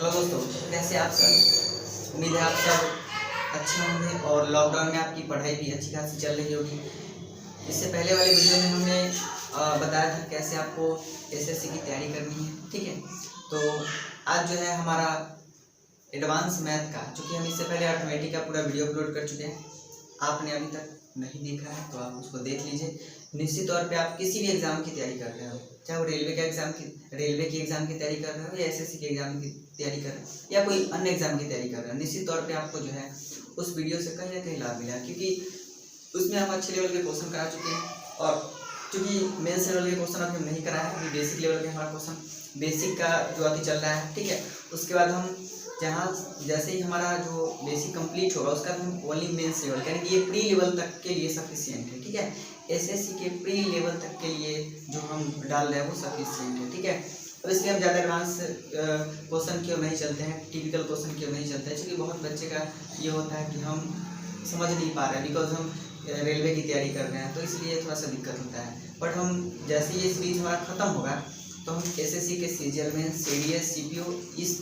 Hello दोस्तों, कैसे आप सब। उम्मीद है आप सब अच्छे होंगे और लॉकडाउन में आपकी पढ़ाई भी अच्छी खासी चल रही होगी। इससे पहले वाले वीडियो में हमने बताया था कैसे आपको एसएससी की तैयारी करनी है, ठीक है। तो आज जो है हमारा एडवांस मैथ का, चूँकि हम इससे पहले अर्थमेटिक का पूरा वीडियो अपलोड कर चुके हैं, आपने अभी तक नहीं देखा है तो आप उसको देख लीजिए। निश्चित तौर पे आप किसी भी एग्ज़ाम की तैयारी कर रहे हो, चाहे वो रेलवे की एग्ज़ाम की तैयारी कर रहे हो या एसएससी के एग्ज़ाम की तैयारी कर रहे हो या कोई अन्य एग्ज़ाम की तैयारी कर रहे हो, निश्चित तौर पे आपको जो है उस वीडियो से कहीं ना कहीं लाभ मिला, क्योंकि उसमें हम अच्छे लेवल के क्वेश्चन करा चुके हैं। और चूँकि मेंस लेवल के क्वेश्चन अभी हम नहीं कराए हैं, अभी बेसिक लेवल के हमारा क्वेश्चन बेसिक का जो अभी चल रहा है, ठीक है। उसके बाद हम जहाँ जैसे ही हमारा जो बेसिक कंप्लीट होगा उसका हम ओनली मेंस लेवल, यानी कि ये प्री लेवल तक के लिए सफिशिएंट है, ठीक है। एसएससी के प्री लेवल तक के लिए जो हम डाल रहे हैं वो सफिशिएंट है, ठीक है। अब इसलिए हम ज़्यादा एडवांस क्वेश्चन की ओर नहीं चलते हैं, टिपिकल क्वेश्चन की ओर नहीं चलते हैं, क्योंकि बहुत बच्चे का ये होता है कि हम समझ नहीं पा रहे हैं बिकॉज हम रेलवे की तैयारी कर रहे हैं, तो इसलिए थोड़ा सा दिक्कत होता है। बट हम जैसे ये सीरीज हमारा ख़त्म होगा तो हम एसएससी के सीजीएल में सीडीएस सीपीओ इस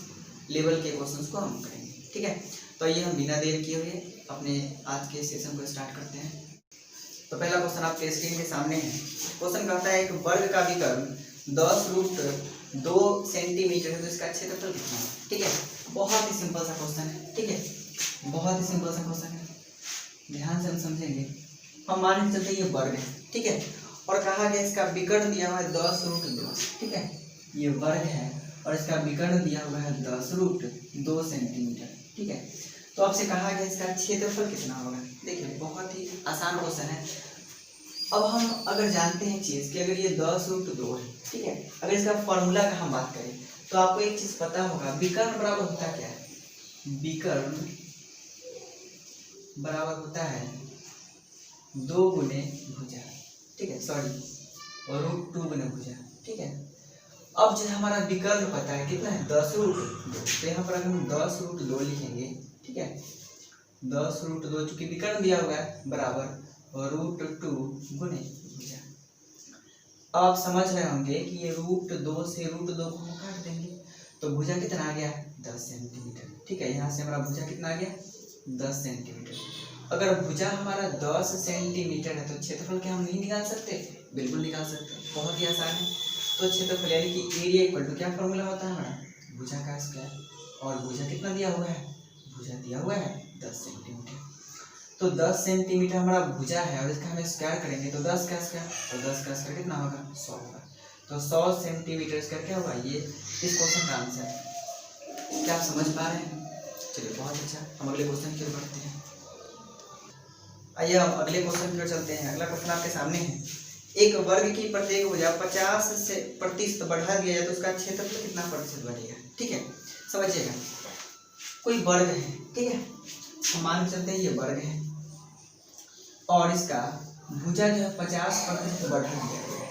लेवल के क्वेश्चंस को हम करेंगे, ठीक है। तो ये हम बिना देर किए हुए अपने आज के सेशन को स्टार्ट करते हैं। तो पहला क्वेश्चन आपके स्क्रीन के सामने है। क्वेश्चन कहता है एक वर्ग का विकर्ण 10√2 सेंटीमीटर है तो इसका क्षेत्रफल कितना है, ठीक है। बहुत ही सिंपल सा क्वेश्चन है, ठीक है, बहुत ही सिंपल सा क्वेश्चन है, ध्यान से हम समझेंगे। हम मान के चलते ये वर्ग है, ठीक है, और कहा गया इसका विकर्ण दिया हुआ है 10√2, ठीक है, ये वर्ग है और इसका विकर्ण दिया हुआ है 10√2 सेंटीमीटर, ठीक है। तो आपसे कहा गया इसका क्षेत्रफल कितना होगा। देखिए बहुत ही आसान क्वेश्चन है। अब हम अगर जानते हैं चीज़ कि अगर ये 10√2 है, ठीक है, अगर इसका फॉर्मूला का हम बात करें तो आपको एक चीज़ पता होगा, विकर्ण बराबर होता क्या है। विकर्ण बराबर होता है 2 गुने भुजा, ठीक है, सॉरी √2 गुने भुजा, ठीक है। अब जो हमारा विकर्ण पता है कितना है 10√2, तो यहाँ पर अगर हम 10√2 लिखेंगे, ठीक है, 10√2 चूंकि विकर्ण दिया हुआ है बराबर √2 गुने भुजा। अब आप समझ रहे होंगे कि ये √2 से √2 को हम काट देंगे तो भुजा कितना आ गया 10 सेंटीमीटर, ठीक है। यहाँ से हमारा भुजा कितना आ गया 10 सेंटीमीटर। अगर भुजा हमारा 10 सेंटीमीटर है तो क्षेत्रफल क्या हम नहीं निकाल सकते, बिल्कुल निकाल सकते हैं, बहुत ही आसान है। तो क्षेत्रफल यानी कि एरिया इक्वल टू क्या फॉर्मूला होता है हमारा, भुजा का स्क्वायर, और भुजा कितना दिया हुआ है, भुजा दिया हुआ है 10 सेंटीमीटर। तो 10 सेंटीमीटर हमारा भुजा है और इसका हम स्क्वायर करेंगे तो 10 का स्क्वायर, और 10 का स्क्वायर कितना होगा 100 होगा। तो 100 सेंटीमीटर स्क्वायर क्या होगा, ये इस क्वेश्चन का आंसर है। क्या आप समझ पा रहे हैं। चलिए बहुत अच्छा, हम अगले क्वेश्चन की ओर बढ़ते हैं। आइए हम अगले क्वेश्चन की ओर चलते हैं। अगला क्वेश्चन आपके सामने है। एक वर्ग की प्रत्येक भुजा 50% बढ़ा दिया जाए तो उसका क्षेत्रफल कितना प्रतिशत बढ़ेगा, ठीक है। समझिएगा, कोई वर्ग है, ठीक है, हम मान के चलते हैं ये वर्ग है और इसका भुजा जो है 50% बढ़ा दिया गया है।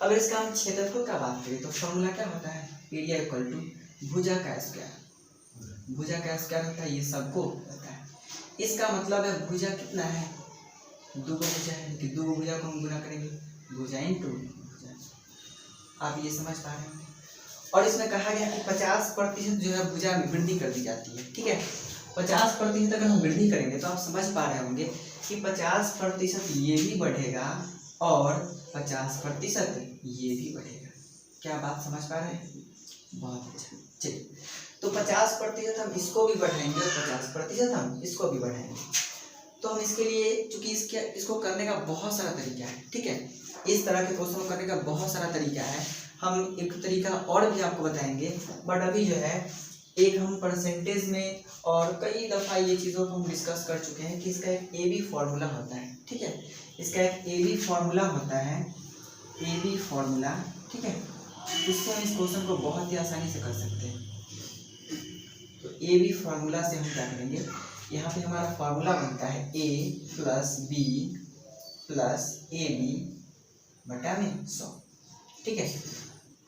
अगर इसका हम क्षेत्रफल का बात करें तो फॉर्मूला क्या होता है, एरिया इक्वल टू भुजा का स्क्वायर। भुजा का स्क्वायर होता है, ये सबको पता है। इसका मतलब है भुजा कितना है, 2 भुजा है कि 2 भुजा को हम गुना करेंगे, भुजा इंटू भुजा। आप ये समझ पा रहे हैं। और इसमें कहा गया कि 50% जो है भुजा में वृद्धि कर दी जाती है, ठीक है। 50% अगर हम वृद्धि करेंगे तो आप समझ पा रहे होंगे कि 50% ये भी बढ़ेगा और 50% ये भी बढ़ेगा। क्या बात समझ पा रहे हैं, बहुत अच्छा। चलिए, तो 50% हम इसको भी बढ़ाएंगे और 50% हम इसको भी बढ़ाएंगे। तो हम इसके लिए, चूंकि इसको करने का बहुत सारा तरीका है, ठीक है, इस तरह के क्वेश्चन को करने का बहुत सारा तरीका है। हम एक तरीका और भी आपको बताएंगे, बट अभी जो है एक हम परसेंटेज में और कई दफ़ा ये चीज़ों को हम डिस्कस कर चुके हैं कि इसका एक ए बी फार्मूला होता है, ठीक है। इसका एक ए बी फार्मूला होता है, ए बी फार्मूला, ठीक है। इससे हम इस क्वेश्चन को बहुत ही आसानी से कर सकते हैं। तो ए बी फार्मूला से हम क्या करेंगे, यहाँ पे हमारा फार्मूला बनता है a + b + ab बटा में 100, ठीक है।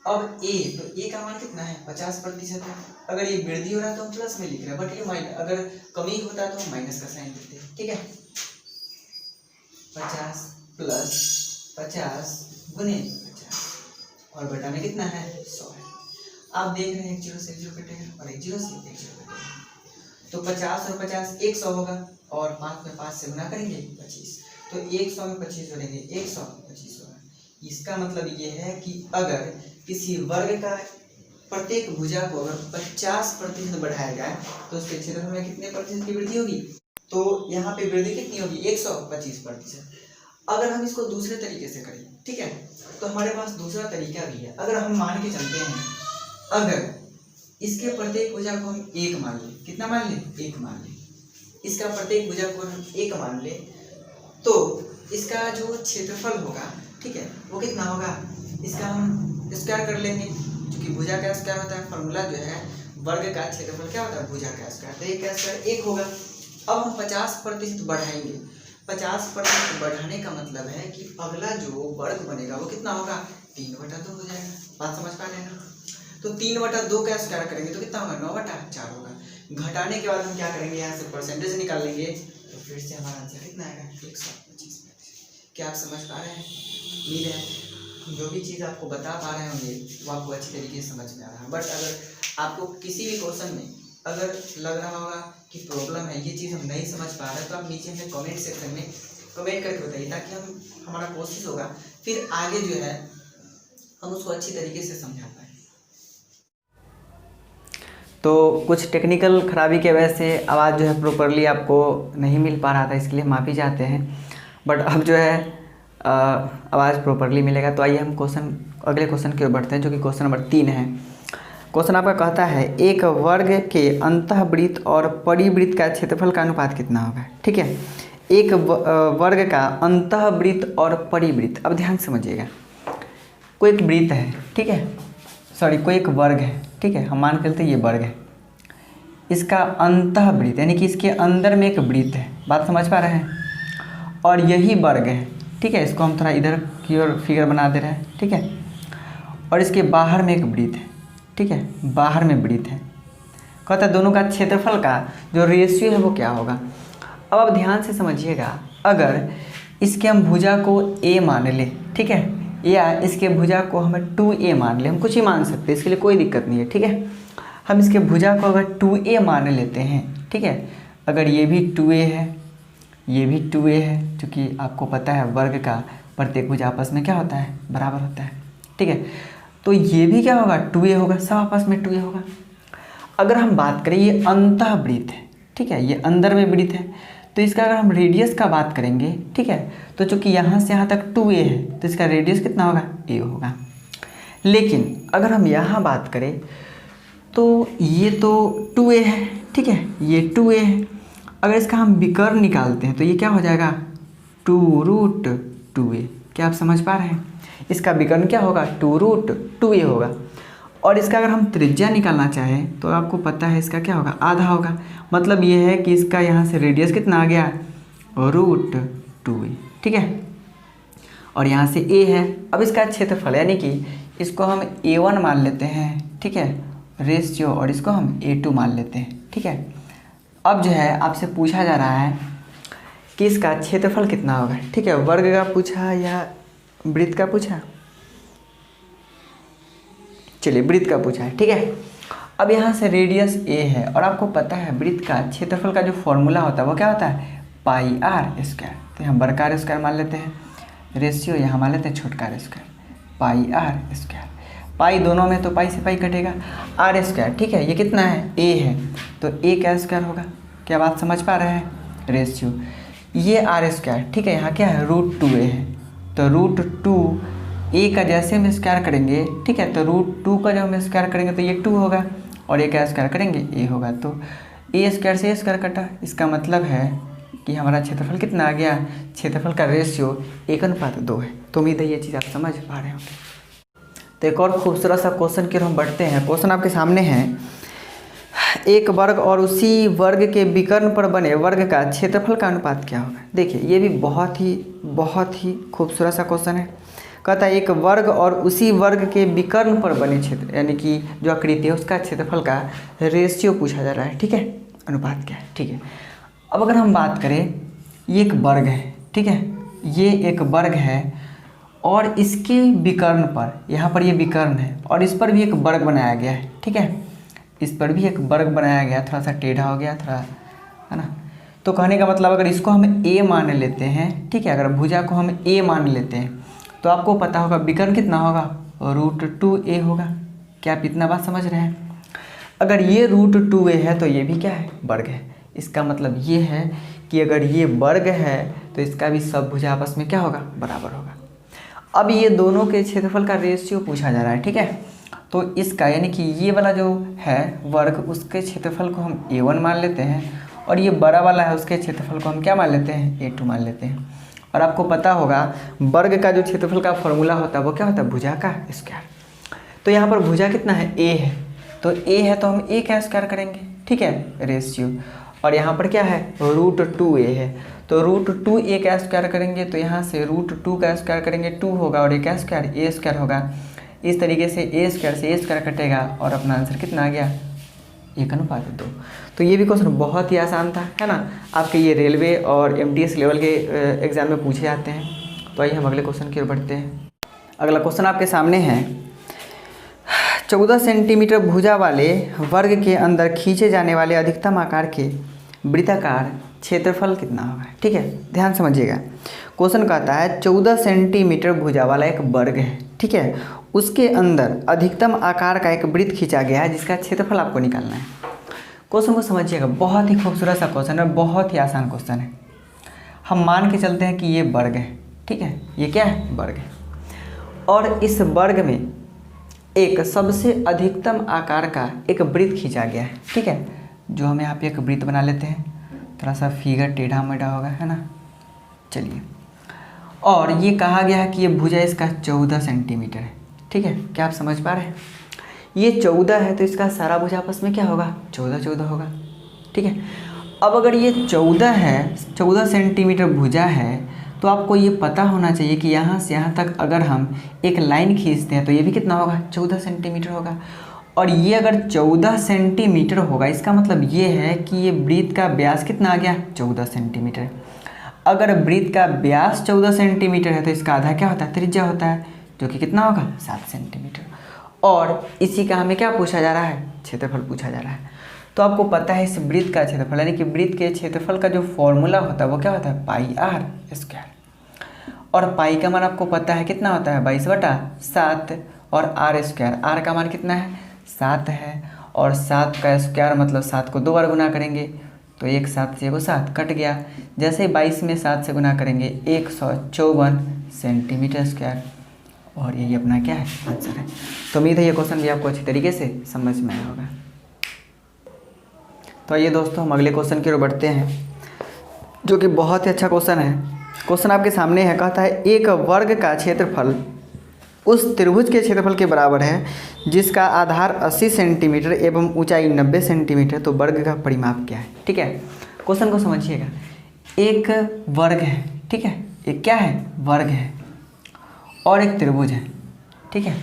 अब a, तो a का मान कितना है 50% है। अगर ये वृद्धि हो रहा है तो हम प्लस में लिख रहे हैं, बट ये माइनस, अगर कमी होता है तो हम माइनस का साइन देते हैं, ठीक है। 50 + 50 गुने 50 और बटा में कितना है 100 है। आप देख रहे हैं 1 0 से 1 0 कटेगा और 1 0 से 1 0 कटेगा, तो 50 और 50 100 होगा, और 5 में 5 से गुना करेंगे 25, तो 100 में 25 जोड़ेंगे 100 25 होगा। इसका मतलब ये है कि अगर किसी वर्ग का प्रत्येक भुजा को अगर 50% बढ़ाया जाए तो उसके क्षेत्रफल में कितने प्रतिशत की वृद्धि होगी, तो यहाँ पे वृद्धि कितनी होगी 125%। अगर हम इसको दूसरे तरीके से करें, ठीक है, तो हमारे पास दूसरा तरीका भी है। अगर हम मान के चलते हैं, अगर इसके प्रत्येक भुजा को हम 1 मान लें, कितना मान लें 1 मान लें, इसका प्रत्येक भुजा को हम 1 मान लें, तो इसका जो क्षेत्रफल होगा, ठीक है, वो कितना होगा, इसका हम स्क्वायर कर लेंगे, क्योंकि भुजा का स्क्वायर होता है, फॉर्मूला जो है वर्ग का क्षेत्रफल क्या होता है, भुजा का स्क्वायर, तो 1 का स्क्वायर 1 होगा। अब हम 50% बढ़ाएंगे, 50% बढ़ाने का मतलब है कि अगला जो वर्ग बनेगा वो कितना होगा 3/2 हो जाएगा। बात समझ पा रहे हैं ना, तो 3/2 का स्क्वायर करेंगे तो कितना होगा 9/4 होगा। घटाने के बाद हम क्या करेंगे, यहाँ से परसेंटेज निकाल लेंगे, तो फिर से हमारा आंसर कितना आएगा 125%। क्या आप समझ पा रहे हैं? उम्मीद है जो भी चीज़ आपको बता पा रहे होंगे वो आपको अच्छी तरीके से समझ में आ रहा है। बट अगर आपको किसी भी क्वेश्चन में अगर लग रहा होगा कि प्रॉब्लम है, ये चीज़ हम नहीं समझ पा रहे हैं, तो आप नीचे हमें कमेंट सेक्शन में कमेंट करके बताइए, ताकि हमारा कोशिश होगा फिर आगे जो है हम उसको अच्छी तरीके से समझा पाए। तो कुछ टेक्निकल खराबी की वजह से आवाज़ जो है प्रॉपरली आपको नहीं मिल पा रहा था, इसके लिए माफ़ी चाहते हैं। बट अब जो है आवाज़ प्रॉपरली मिलेगा। तो आइए हम अगले क्वेश्चन की ओर बढ़ते हैं, जो कि क्वेश्चन नंबर 3 है। क्वेश्चन आपका कहता है एक वर्ग के अंतःवृत्त और परिवृत्त का क्षेत्रफल का अनुपात कितना होगा। ठीक है, एक वर्ग का अंतःवृत्त और परिवृत्त। अब ध्यान समझिएगा, कोई एक वृत्त है, ठीक है, सॉरी कोई एक वर्ग है, ठीक है, हम मान के चलते ये वर्ग है, इसका अंतःवृत्त यानी कि इसके अंदर में एक वृत्त है। बात समझ पा रहे हैं? और यही वर्ग है, ठीक है, इसको हम थोड़ा इधर की ओर फिगर बना दे रहे हैं, ठीक है, और इसके बाहर में एक वृत्त है, ठीक है, बाहर में वृत्त है। कहता है दोनों का क्षेत्रफल का जो रेशियो है वो क्या होगा। अब आप ध्यान से समझिएगा, अगर इसके हम भुजा को a मान लें, ठीक है, या इसके भुजा को हमें 2a मान लें, हम कुछ ही मान सकते हैं, इसके लिए कोई दिक्कत नहीं है, ठीक है। हम इसके भुजा को अगर 2a मान लेते हैं, ठीक है, अगर ये भी 2a है, ये भी 2a है, क्योंकि आपको पता है वर्ग का प्रत्येक भुजा आपस में क्या होता है, बराबर होता है, ठीक है, तो ये भी क्या होगा 2a होगा, सब आपस में 2a होगा। अगर हम बात करें ये अंतःवृत्त है, ठीक है, ये अंदर में वृत्त है, तो इसका अगर हम रेडियस का बात करेंगे, ठीक है, तो चूंकि यहाँ से यहाँ तक 2a है तो इसका रेडियस कितना होगा a होगा। लेकिन अगर हम यहाँ बात करें तो ये तो 2a है, ठीक है, ये 2a है, अगर इसका हम विकर्ण निकालते हैं तो ये क्या हो जाएगा 2√2a। क्या आप समझ पा रहे हैं? इसका विकर्ण क्या होगा 2√2a होगा। और इसका अगर हम त्रिज्या निकालना चाहें तो आपको पता है इसका क्या होगा, आधा होगा। मतलब ये है कि इसका यहाँ से रेडियस कितना आ गया √2a, ठीक है, और यहाँ से a है। अब इसका क्षेत्रफल यानी कि इसको हम a1 मान लेते हैं, ठीक है, रेशियो, और इसको हम a2 मान लेते हैं, ठीक है। अब जो है आपसे पूछा जा रहा है कि इसका क्षेत्रफल कितना होगा, ठीक है, वर्ग का पूछा या वृत्त का पूछा, चलिए वृत्त का पूछा है, ठीक है। अब यहाँ से रेडियस a है और आपको पता है वृत्त का क्षेत्रफल का जो फॉर्मूला होता है वो क्या होता है πr²। तो यहाँ बड़ा R स्क्वायर मान लेते हैं, रेशियो यहाँ मान लेते हैं छोटका R स्क्वायर, πr²। पाई दोनों में तो पाई से पाई कटेगा, r², ठीक है, ये कितना है a है तो a का स्क्वायर होगा। क्या बात समझ पा रहे हैं? रेशियो ये r², ठीक है, यहाँ क्या है √2a है, तो √2a का जैसे हम स्क्वायर करेंगे, ठीक है, तो √2 का जब हम स्क्वायर करेंगे तो ये 2 होगा, और a का स्क्वायर करेंगे a होगा, तो a² से a स्क्वायर कटा। इसका मतलब है कि हमारा क्षेत्रफल कितना आ गया, क्षेत्रफल का रेशियो 1:2 है। तो उम्मीद है ये चीज़ आप समझ पा रहे होंगे। तो एक और खूबसूरत सा क्वेश्चन की ओर हम बढ़ते हैं। क्वेश्चन आपके सामने है, एक वर्ग और उसी वर्ग के विकर्ण पर बने वर्ग का क्षेत्रफल का अनुपात क्या होगा। देखिए ये भी बहुत ही खूबसूरत सा क्वेश्चन है। कहता है एक वर्ग और उसी वर्ग के विकर्ण पर बने क्षेत्र यानी कि जो आकृति है उसका क्षेत्रफल का रेशियो पूछा जा रहा है, ठीक है, अनुपात क्या है, ठीक है। अब अगर हम बात करें, ये एक वर्ग है, ठीक है, ये एक वर्ग है और इसके विकर्ण पर, यहाँ पर ये विकर्ण है और इस पर भी एक वर्ग बनाया गया है, ठीक है। इस पर भी एक वर्ग बनाया गया, थोड़ा सा टेढ़ा हो गया थोड़ा, है ना। तो कहने का मतलब अगर इसको हम ए मान लेते हैं, ठीक है, अगर भुजा को हम ए मान लेते हैं तो आपको पता होगा विकर्ण कितना होगा, √2a होगा। क्या आप इतना बात समझ रहे हैं? अगर ये √2a है तो ये भी क्या है, वर्ग है। इसका मतलब ये है कि अगर ये वर्ग है तो इसका भी सब भुजा आपस में क्या होगा, बराबर होगा। अब ये दोनों के क्षेत्रफल का रेशियो पूछा जा रहा है, ठीक है। तो इसका यानी कि ये वाला जो है वर्ग, उसके क्षेत्रफल को हम a1 मान लेते हैं और ये बड़ा वाला है उसके क्षेत्रफल को हम क्या मान लेते हैं, a2 मान लेते हैं। और आपको पता होगा वर्ग का जो क्षेत्रफल का फॉर्मूला होता है वो क्या होता है, भुजा का स्क्वायर। तो यहाँ पर भुजा कितना है, a है, तो a है तो हम a का स्क्वायर करेंगे, ठीक है, रेशियो। और यहाँ पर क्या है, √2a है, तो √2a का स्क्वायर करेंगे तो यहाँ से √2 का स्क्वायर करेंगे 2 होगा और a का स्क्वायर a स्क्वायर होगा। इस तरीके से a स्क्वायर से a स्क्वायर कटेगा और अपना आंसर कितना आ गया, 1:2। तो ये भी क्वेश्चन बहुत ही आसान था, है ना। आपके ये रेलवे और MTS लेवल के एग्ज़ाम में पूछे जाते हैं। तो आइए हम अगले क्वेश्चन की ओर बढ़ते हैं। अगला क्वेश्चन आपके सामने है, 14 सेंटीमीटर भुजा वाले वर्ग के अंदर खींचे जाने वाले अधिकतम आकार के वृत्ताकार क्षेत्रफल कितना होगा, ठीक है। ध्यान समझिएगा, क्वेश्चन कहता है 14 सेंटीमीटर भुजा वाला एक वर्ग है, ठीक है, उसके अंदर अधिकतम आकार का एक वृत्त खींचा गया है जिसका क्षेत्रफल आपको निकालना है। क्वेश्चन को समझिएगा, बहुत ही खूबसूरत सा क्वेश्चन है, बहुत ही आसान क्वेश्चन है। हम मान के चलते हैं कि ये वर्ग है, ठीक है, ये क्या है, वर्ग है। और इस वर्ग में एक सबसे अधिकतम आकार का एक वृत्त खींचा गया है, ठीक है, जो हम यहाँ पे एक वृत्त बना लेते हैं, थोड़ा सा फिगर टेढ़ा मेढ़ा होगा, है ना। चलिए, और ये कहा गया है कि ये भुजा इसका 14 सेंटीमीटर है, ठीक है। क्या आप समझ पा रहे हैं, ये 14 है तो इसका सारा भुजा आपस में क्या होगा, 14 होगा, ठीक है। अब अगर ये 14 है, 14 सेंटीमीटर भुजा है, तो आपको ये पता होना चाहिए कि यहाँ से यहाँ तक अगर हम एक लाइन खींचते हैं तो ये भी कितना होगा, 14 सेंटीमीटर होगा। और ये अगर 14 सेंटीमीटर होगा, इसका मतलब ये है कि ये वृत्त का व्यास कितना आ गया, 14 सेंटीमीटर। अगर वृत्त का व्यास 14 सेंटीमीटर है तो इसका आधा क्या होता है, त्रिज्या होता है, जो कि कितना होगा, 7 सेंटीमीटर। और इसी का हमें क्या पूछा जा रहा है, क्षेत्रफल पूछा जा रहा है। तो आपको पता है इस वृत्त का क्षेत्रफल यानी कि वृत्त के क्षेत्रफल का जो फॉर्मूला होता है वो क्या होता है, πr²। और पाई का मान आपको पता है कितना होता है, 22/7 और r², r का मान कितना है, 7 है। और 7 का स्क्वायर मतलब 7 को 2 बार गुना करेंगे तो 1 7 से 7 कट गया। जैसे 22 में 7 से गुना करेंगे 154 सेंटीमीटर स्क्वायर। और यही अपना क्या है, आंसर है। तो उम्मीद है ये क्वेश्चन भी आपको अच्छी तरीके से समझ में आया होगा। तो आइए दोस्तों, हम अगले क्वेश्चन की ओर बढ़ते हैं, जो कि बहुत ही अच्छा क्वेश्चन है। क्वेश्चन आपके सामने है, कहता है एक वर्ग का क्षेत्रफल उस त्रिभुज के क्षेत्रफल के बराबर है जिसका आधार 80 सेंटीमीटर एवं ऊंचाई 90 सेंटीमीटर, तो वर्ग का परिमाप क्या है, ठीक है। क्वेश्चन को समझिएगा, एक वर्ग है, ठीक है, एक क्या है, वर्ग है और एक त्रिभुज है, ठीक है,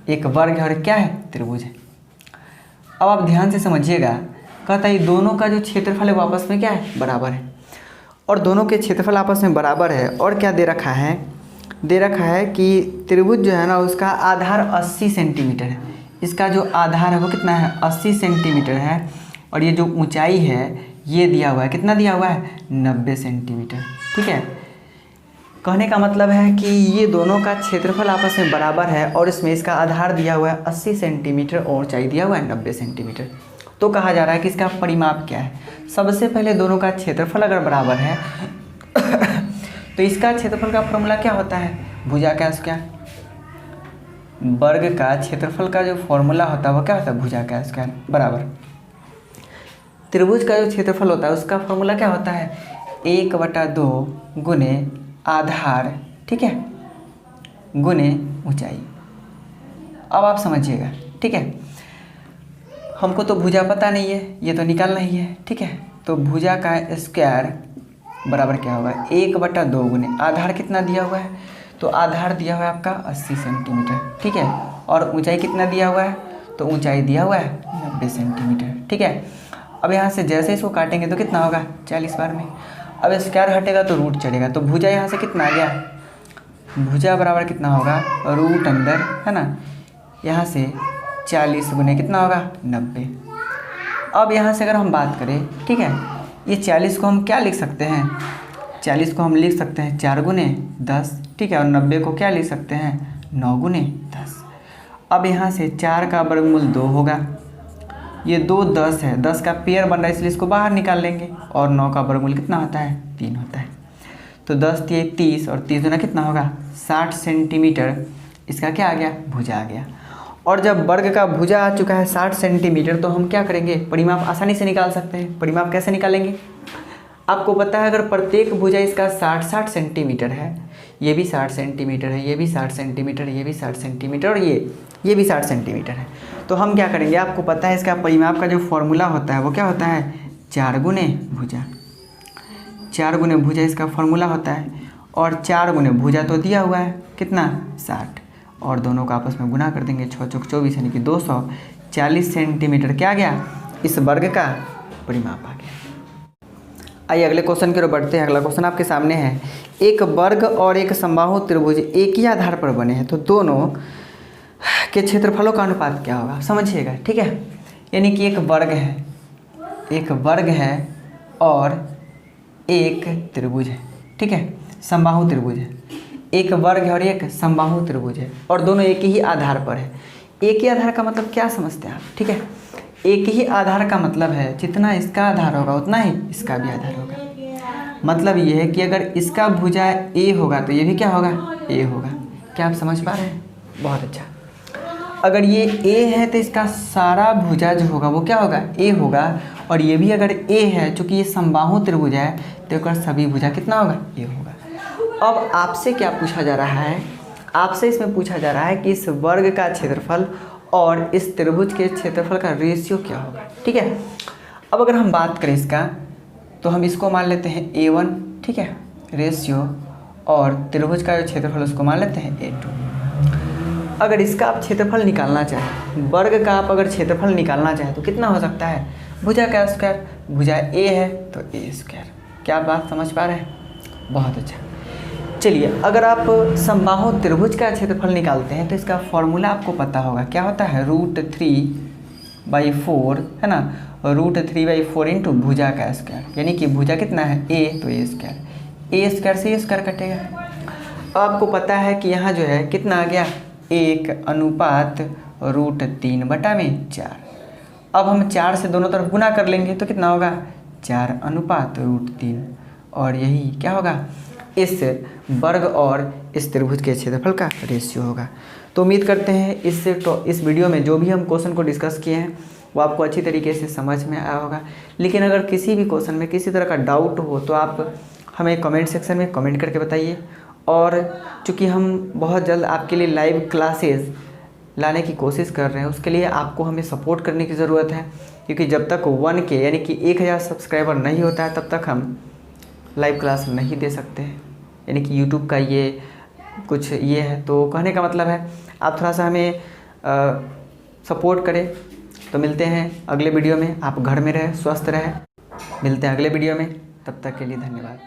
एक वर्ग है और एक क्या है, त्रिभुज है। अब आप ध्यान से समझिएगा, कहता है दोनों का जो क्षेत्रफल है वो आपस में क्या है, बराबर है। और दोनों के क्षेत्रफल आपस में बराबर है। और क्या दे रखा है, दे रखा है कि त्रिभुज जो है ना उसका आधार 80 सेंटीमीटर है। इसका जो आधार है वो कितना है, 80 सेंटीमीटर है। और ये जो ऊंचाई है ये दिया हुआ है, कितना दिया हुआ है, 90 सेंटीमीटर, ठीक है। कहने का मतलब है कि ये दोनों का क्षेत्रफल आपस में बराबर है और इसमें इसका आधार दिया हुआ है 80 सेंटीमीटर और ऊंचाई दिया हुआ है 90 सेंटीमीटर। तो कहा जा रहा है कि इसका परिमाप क्या है। सबसे पहले दोनों का क्षेत्रफल अगर बराबर है तो इसका क्षेत्रफल का फॉर्मूला क्या होता है, भुजा का स्क्वायर। वर्ग का क्षेत्रफल का जो फॉर्मूला होता है वो क्या होता है, भुजा का स्क्वायर बराबर। त्रिभुज का जो क्षेत्रफल होता है उसका फॉर्मूला क्या होता है, 1/2 गुने आधार, ठीक है, गुने ऊंचाई। अब आप समझिएगा, ठीक है। हमको तो भुजा पता नहीं है, ये तो निकालना ही है, ठीक है। तो भुजा का स्क्वायर बराबर क्या होगा, 1/2 गुने आधार कितना दिया हुआ है, तो आधार दिया हुआ है आपका 80 सेंटीमीटर, ठीक है। और ऊंचाई कितना दिया हुआ है, तो ऊंचाई दिया हुआ है 90 सेंटीमीटर, ठीक है। अब यहाँ से जैसे इसको काटेंगे तो कितना होगा, 40 बार में। अब स्क्वायर हटेगा तो रूट चढ़ेगा, तो भुजा यहाँ से कितना आ गया, भुजा बराबर कितना होगा, रूट अंदर, है ना, यहाँ से 40 गुने कितना होगा 90। अब यहाँ से अगर हम बात करें, ठीक है, ये 40 को हम क्या लिख सकते हैं, 40 को हम लिख सकते हैं 4 गुने 10, ठीक है, और 90 को क्या लिख सकते हैं 9 गुने 10। अब यहाँ से 4 का वर्गमूल 2 होगा, ये 2 10 है, 10 का पेयर बन रहा है इसलिए इसको बाहर निकाल लेंगे, और 9 का वर्गमूल कितना होता है 3 होता है। तो 10 ये 30 और 30 गुना कितना होगा 60 सेंटीमीटर, इसका क्या आ गया भुजा आ गया। और जब वर्ग का भुजा आ चुका है 60 सेंटीमीटर तो हम क्या करेंगे, परिमाप आसानी से निकाल सकते हैं। परिमाप कैसे निकालेंगे, आपको पता है अगर प्रत्येक भुजा इसका 60 सेंटीमीटर है, ये भी 60 सेंटीमीटर है, ये भी 60 सेंटीमीटर, ये भी 60 सेंटीमीटर, और ये भी 60 सेंटीमीटर है, तो हम क्या करेंगे, आपको पता है इसका परिमाप का जो फॉर्मूला होता है वो क्या होता है 4 गुने भुजा। 4 गुने भुजा इसका फॉर्मूला होता है, और 4 गुने भुजा तो दिया हुआ है कितना 60, और दोनों को आपस में गुना कर देंगे, 6 चौक 24 यानी कि 240 सेंटीमीटर क्या आ गया, इस वर्ग का परिमाप आ गया। आइए अगले क्वेश्चन की ओर बढ़ते हैं। अगला क्वेश्चन आपके सामने है, एक वर्ग और एक समबाहु त्रिभुज एक ही आधार पर बने हैं तो दोनों के क्षेत्रफलों का अनुपात क्या होगा, समझिएगा, ठीक है। यानी कि एक वर्ग है और एक त्रिभुज है, ठीक है, समबाहु त्रिभुज है, एक वर्ग है और एक समबाहु त्रिभुज है, और दोनों एक ही आधार पर है। एक ही आधार का मतलब क्या समझते हैं आप, ठीक है, एक ही आधार का मतलब है जितना इसका आधार होगा उतना ही इसका भी आधार होगा। मतलब ये है कि अगर इसका भुजा ए होगा तो ये भी क्या होगा ए होगा। क्या आप समझ पा रहे हैं, बहुत अच्छा। अगर ये ए है तो इसका सारा भुजा जो होगा वो क्या होगा ए होगा, और ये भी अगर ए है चूँकि ये समबाहु त्रिभुज है तो इसका सभी भुजा कितना होगा ए होगा। अब आपसे क्या पूछा जा रहा है, आपसे इसमें पूछा जा रहा है कि इस वर्ग का क्षेत्रफल और इस त्रिभुज के क्षेत्रफल का रेशियो क्या होगा, ठीक है। अब अगर हम बात करें इसका तो हम इसको मान लेते हैं A1, ठीक है, रेशियो, और त्रिभुज का जो क्षेत्रफल उसको मान लेते हैं A2। अगर इसका आप क्षेत्रफल निकालना चाहें, वर्ग का आप अगर क्षेत्रफल निकालना चाहें तो कितना हो सकता है, भुजा का स्क्वायर, भुजा A है तो A स्क्वायर। क्या आप बात समझ पा रहे हैं, बहुत अच्छा। चलिए अगर आप समबाहु त्रिभुज का क्षेत्रफल निकालते हैं तो इसका फॉर्मूला आपको पता होगा, क्या होता है √3/4 है ना, √3/4 इंटू भुजा का स्क्वायर, यानी कि भुजा कितना है a तो a स्क्वायर से a स्क्वायर कटेगा। अब आपको पता है कि यहाँ जो है कितना आ गया 1/√3/4। अब हम 4 से दोनों तरफ गुना कर लेंगे तो कितना होगा 4/√3, और यही क्या होगा इस वर्ग और इस त्रिभुज के क्षेत्रफल का रेशियो होगा। तो उम्मीद करते हैं इस वीडियो में जो भी हम क्वेश्चन को डिस्कस किए हैं वो आपको अच्छी तरीके से समझ में आया होगा। लेकिन अगर किसी भी क्वेश्चन में किसी तरह का डाउट हो तो आप हमें कमेंट सेक्शन में कमेंट करके बताइए। और चूँकि हम बहुत जल्द आपके लिए लाइव क्लासेस लाने की कोशिश कर रहे हैं, उसके लिए आपको हमें सपोर्ट करने की ज़रूरत है, क्योंकि जब तक 1K यानी कि 1000 सब्सक्राइबर नहीं होता है तब तक हम लाइव क्लास नहीं दे सकते हैं। यानी कि यूट्यूब का ये कुछ ये है, तो कहने का मतलब है आप थोड़ा सा हमें सपोर्ट करें। तो मिलते हैं अगले वीडियो में, आप घर में रहें, स्वस्थ रहें, मिलते हैं अगले वीडियो में, तब तक के लिए धन्यवाद।